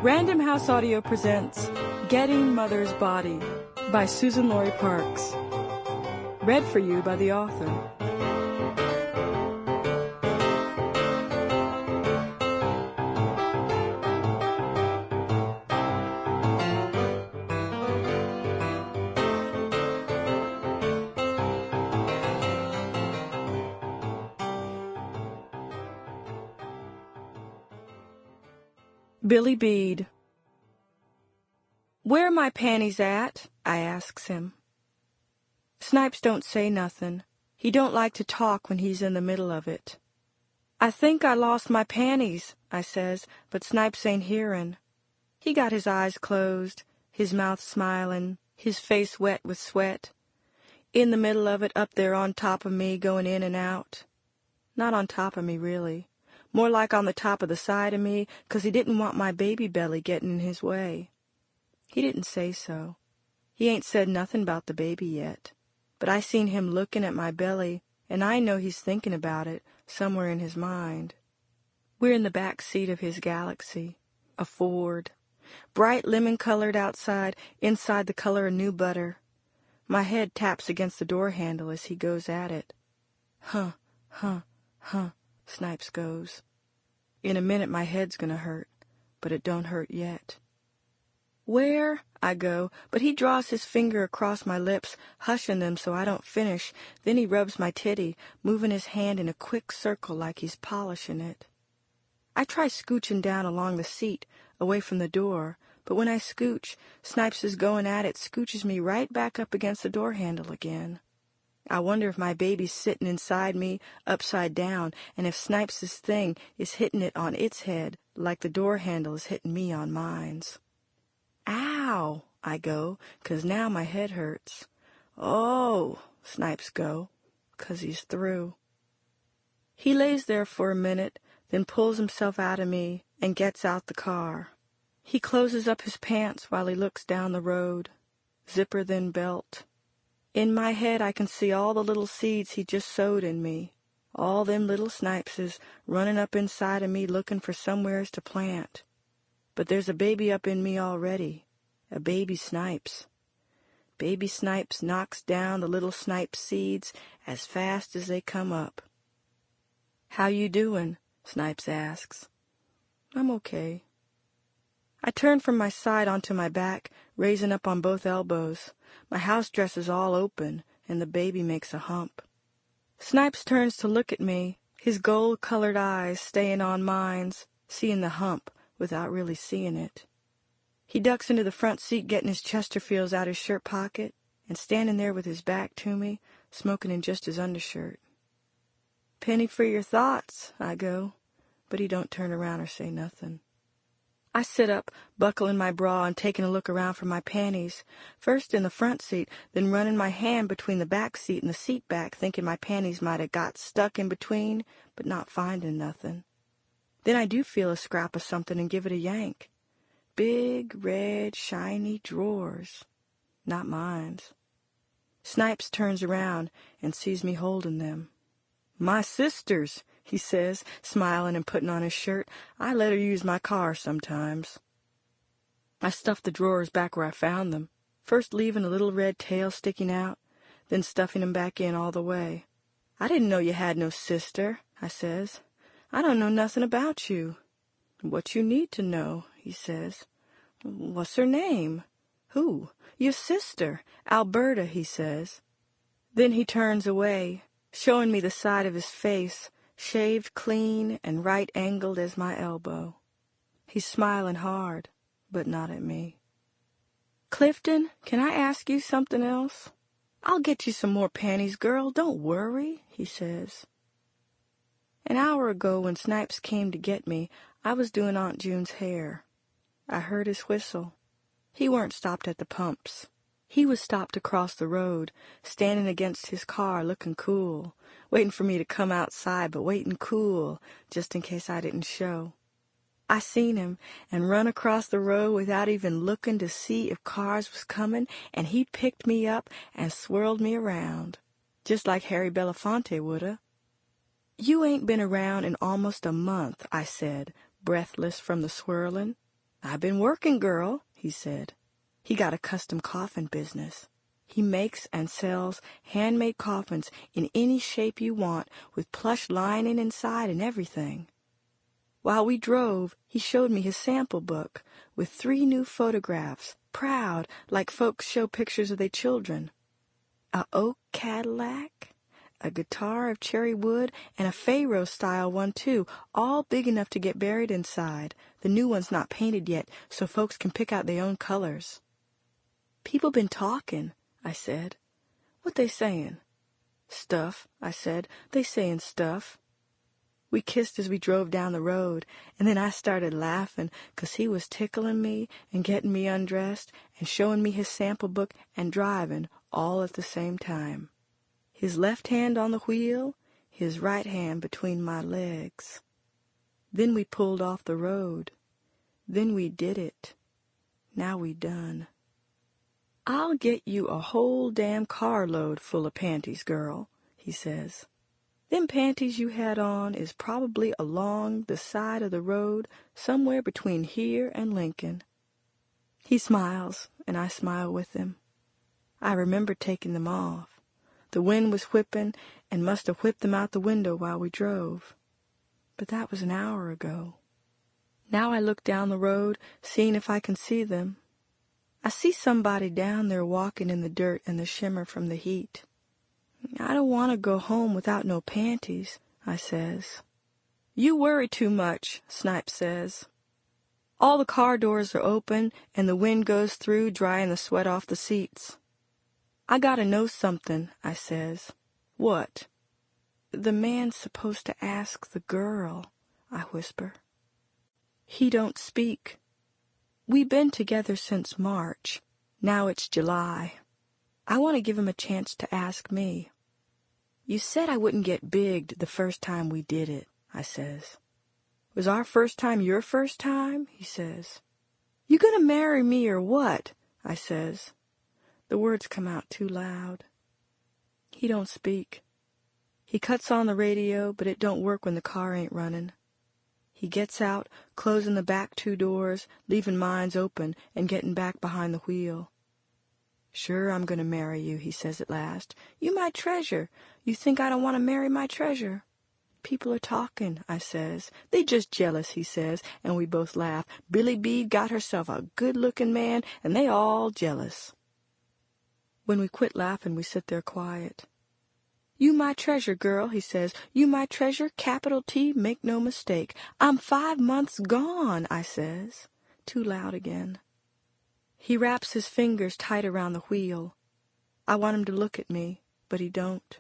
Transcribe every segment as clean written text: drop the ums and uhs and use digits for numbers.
Random House Audio presents Getting Mother's Body by Suzan-Lori Parks. Read for you by the author. Billy Beede. "Where my panties at?" I asks him. Snipes don't say nothin'. He don't like to talk when he's in the middle of it. "I think I lost my panties," I says, but Snipes ain't hearin'. He got his eyes closed, his mouth smilin', his face wet with sweat. In the middle of it, up there on top of me, going in and out. Not on top of me, really. More like on the top of the side of me, 'cause he didn't want my baby belly getting in his way. He didn't say so. He ain't said nothin' about the baby yet. But I seen him lookin' at my belly, and I know he's thinkin' about it somewhere in his mind. We're in the back seat of his Galaxy, a Ford. Bright lemon-colored outside, inside the color of new butter. My head taps against the door handle as he goes at it. Huh, Snipes goes. In a minute my head's gonna hurt, but it don't hurt yet. "Where?" I go, but he draws his finger across my lips, hushin' them so I don't finish. Then he rubs my titty, moving his hand in a quick circle like he's polishin' it. I try scoochin' down along the seat, away from the door, but when I scooch, Snipes is going at it, scooches me right back up against the door handle again. I wonder if my baby's sittin' inside me, upside down, and if Snipes's thing is hittin' it on its head, like the door handle is hittin' me on mine's. "Ow!" I go, 'cause now my head hurts. "Oh!" Snipes go, 'cause he's through. He lays there for a minute, then pulls himself out of me and gets out the car. He closes up his pants while he looks down the road. Zipper then belt. In my head I can see all the little seeds he just sowed in me. All them little Snipeses running up inside of me looking for somewheres to plant. But there's a baby up in me already. A baby Snipes. Baby Snipes knocks down the little Snipe seeds as fast as they come up. "How you doin'?" Snipes asks. "I'm okay." I turn from my side onto my back, raising up on both elbows. My house dress is all open, and the baby makes a hump. Snipes turns to look at me, his gold-colored eyes staying on mine's, seeing the hump without really seeing it. He ducks into the front seat, getting his Chesterfields out his shirt pocket, and standing there with his back to me, smoking in just his undershirt. "Penny for your thoughts," I go, but he don't turn around or say nothing. I sit up, buckling my bra and taking a look around for my panties, first in the front seat, then running my hand between the back seat and the seat back, thinking my panties might have got stuck in between, but not finding nothing. Then I do feel a scrap of something and give it a yank. Big, red, shiny drawers. Not mine's. Snipes turns around and sees me holding them. "My sister's," he says, smiling and putting on his shirt. "I let her use my car sometimes." I stuffed the drawers back where I found them, first leaving a little red tail sticking out, then stuffing them back in all the way. "I didn't know you had no sister," I says. "I don't know nothing about you." "What you need to know," he says. "What's her name?" "Who?" "Your sister, Alberta," he says. Then he turns away, showing me the side of his face, shaved clean and right-angled as my elbow. He's smiling hard, but not at me. "Clifton, can I ask you something else?" "I'll get you some more panties, girl. Don't worry," he says. An hour ago when Snipes came to get me, I was doing Aunt June's hair. I heard his whistle. He weren't stopped at the pumps. He was stopped across the road, standing against his car looking cool, waiting for me to come outside, but waiting cool, just in case I didn't show. I seen him and run across the road without even looking to see if cars was coming, and he picked me up and swirled me around, just like Harry Belafonte woulda. "You ain't been around in almost a month," I said, breathless from the swirling. "I've been working, girl," he said. He got a custom coffin business. He makes and sells handmade coffins in any shape you want, with plush lining inside and everything. While we drove, he showed me his sample book with 3 new photographs, proud, like folks show pictures of their children. A oak Cadillac, a guitar of cherry wood, and a Pharaoh-style one, too, all big enough to get buried inside. The new one's not painted yet, so folks can pick out their own colors. "People been talking," I said. "What they saying?" "Stuff," I said. "They saying stuff." We kissed as we drove down the road, and then I started laughing 'cause he was tickling me and getting me undressed and showing me his sample book and driving all at the same time. His left hand on the wheel, his right hand between my legs. Then we pulled off the road. Then we did it. Now we done. "I'll get you a whole damn carload full of panties, girl," he says. "Them panties you had on is probably along the side of the road somewhere between here and Lincoln." He smiles, and I smile with him. I remember taking them off. The wind was whipping and must have whipped them out the window while we drove. But that was an hour ago. Now I look down the road, seeing if I can see them. I see somebody down there walking in the dirt and the shimmer from the heat. "I don't want to go home without no panties," I says. "You worry too much," Snipe says. All the car doors are open, and the wind goes through, drying the sweat off the seats. "I gotta know something," I says. "What?" "The man's supposed to ask the girl," I whisper. He don't speak. We been together since March. Now it's July. I want to give him a chance to ask me. "You said I wouldn't get bigged the first time we did it," I says. "Was our first time your first time?" he says. "You gonna marry me or what?" I says. The words come out too loud. He don't speak. He cuts on the radio, but it don't work when the car ain't running. He gets out, closing the back 2 doors, leaving mine open, and getting back behind the wheel. "Sure, I'm going to marry you," he says at last. "You my treasure. You think I don't want to marry my treasure?" "People are talking," I says. "They just jealous," he says, and we both laugh. "Billy Beede got herself a good-looking man, and they all jealous." When we quit laughing, we sit there quiet. "You my treasure, girl," he says. "You my treasure, capital T, make no mistake. I'm 5 months gone," I says. Too loud again. He wraps his fingers tight around the wheel. I want him to look at me, but he don't.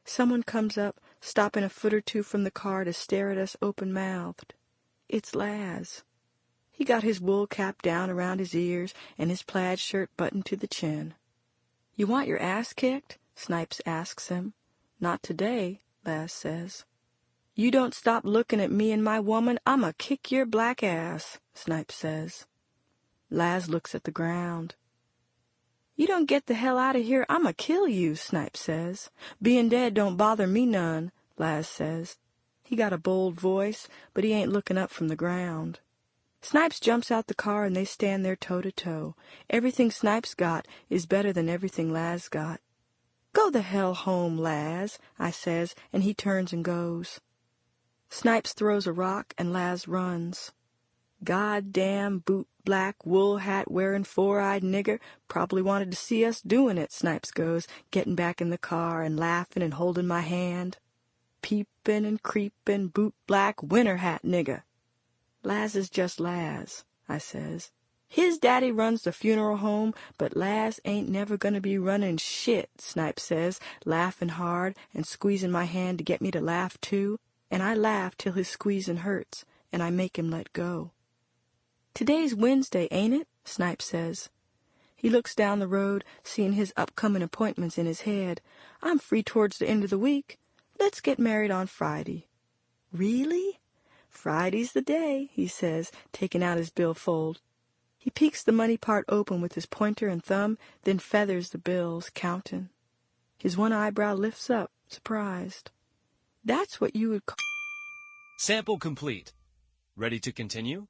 Someone comes up, stopping a foot or 2 from the car to stare at us open-mouthed. It's Laz. He got his wool cap down around his ears and his plaid shirt buttoned to the chin. "You want your ass kicked?" Snipes asks him. "Not today," Laz says. "You don't stop looking at me and my woman, I'ma kick your black ass," Snipes says. Laz looks at the ground. "You don't get the hell out of here, I'ma kill you," Snipes says. "Being dead don't bother me none," Laz says. He got a bold voice, but he ain't looking up from the ground. Snipes jumps out the car and they stand there toe-to-toe. Everything Snipes got is better than everything Laz got. "Go the hell home, Laz," I says, and he turns and goes. Snipes throws a rock and Laz runs. "Goddamn boot-black, wool-hat-wearing, 4-eyed nigger probably wanted to see us doing it," Snipes goes, getting back in the car and laughing and holding my hand. "Peepin' and creepin', boot-black, winter-hat nigger." "Laz is just Laz," I says. "His daddy runs the funeral home, but Laz ain't never gonna be running shit," Snipes says, laughing hard and squeezing my hand to get me to laugh too, and I laugh till his squeezing hurts, and I make him let go. "Today's Wednesday, ain't it?" Snipes says. He looks down the road, seeing his upcoming appointments in his head. "I'm free towards the end of the week. Let's get married on Friday." "Really?" "Friday's the day," he says, taking out his billfold. He peeks the money part open with his pointer and thumb, then feathers the bills, counting. His one eyebrow lifts up, surprised. "That's what you would call—" Sample complete. Ready to continue?